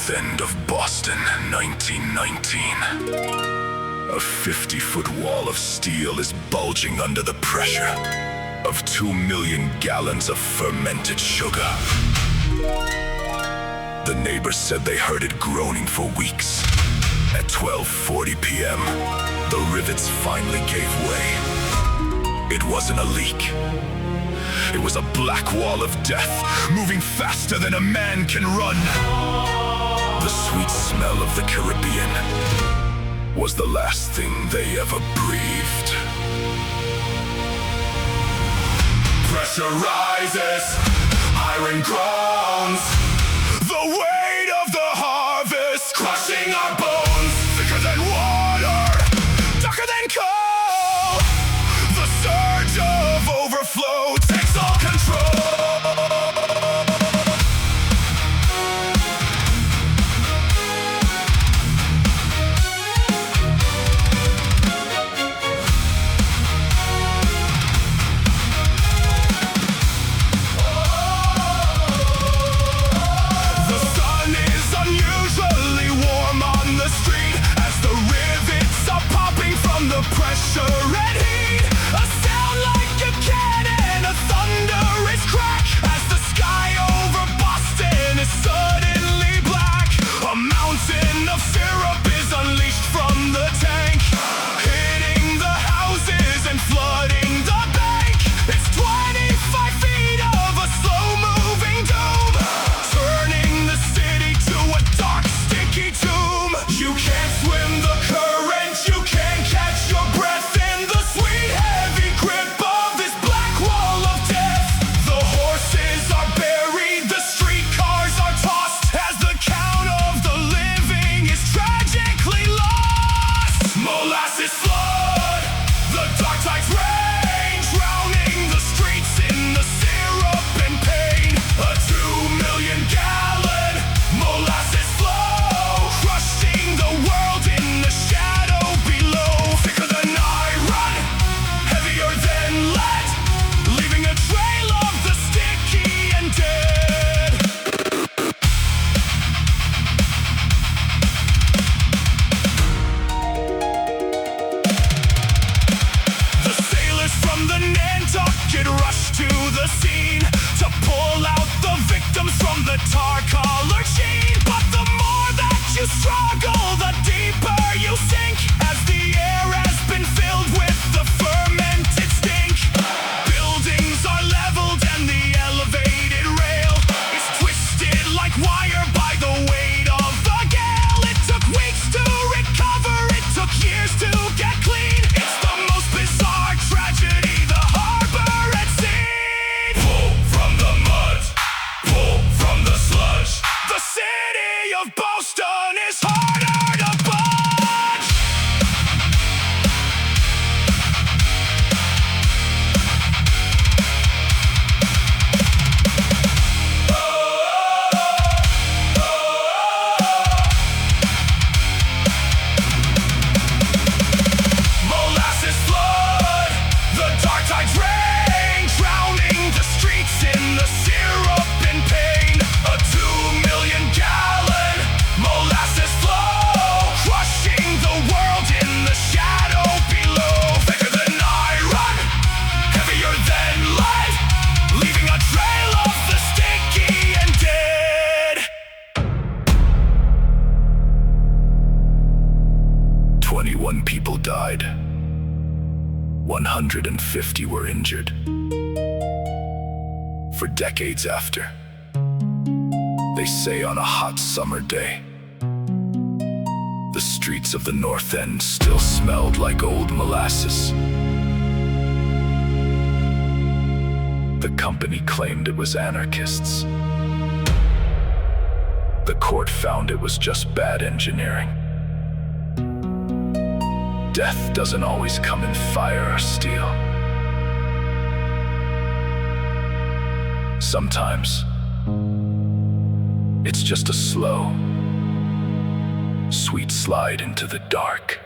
north end of Boston, 1919. A 50-foot wall of steel is bulging under the pressure of 2 million gallons of fermented sugar. The neighbors said they heard it groaning for weeks. At 12:40 p.m., the rivets finally gave way. It wasn't a leak. It was a black wall of death, moving faster than a man can run. The sweet smell of the Caribbean was the last thing they ever breathed. Pressure rises, iron groans. The weight of the harvest crushing our bones. Thicker than water, darker than coal. The surge of overflow takes all control. Pressure and heat, a sound like a cannon, a thunderous crack as the sky over Boston is suddenly black. A mountain of syrup is unleashed from the tank, hitting the houses and flooding the bank. It's 25 feet of a slow-moving doom, turning the city to a dark, sticky tomb. You can't swim the current, you can't catch your breath in the sweet, heavy grip of this black wall of death. The horses are buried, the streetcars are tossed as the count of the living is tragically lost. Molasses flood, the dark tides rain, drowning the streets in the syrup and pain. A 2 million gallon molasses flow, crushing the world in the shadow below. Thicker than iron, heavier than lead, leaving a trail of the sticky and dead. The sailors from the Nantucket rush to the scene to pull out the victims from the tar-colored sheen. But the more that you struggle, the deeper you sink, as the air has been filled with the fermented stink. Buildings are leveled and the elevated rail is twisted like wire by the weight of the gale. It took weeks to recover, it took years to get clean. It's the most bizarre tragedy the harbor had seen. Pull from the mud, pull from the sludge. The city of Boston is harder to budge. Molasses flood, the dark tides rain, drowning the streets in the syrup and pain. A 2 million gallon molasses flow, crushing the world in the shadow below. Thicker than iron, heavier than lead, leaving a trail of the sticky and dead. 21 people died. 150 were injured. For decades after, they say on a hot summer day, the streets of the North End still smelled like old molasses. The company claimed it was anarchists. The court found it was just bad engineering. Death doesn't always come in fire or steel. Sometimes it's just a slow, sweet slide into the dark.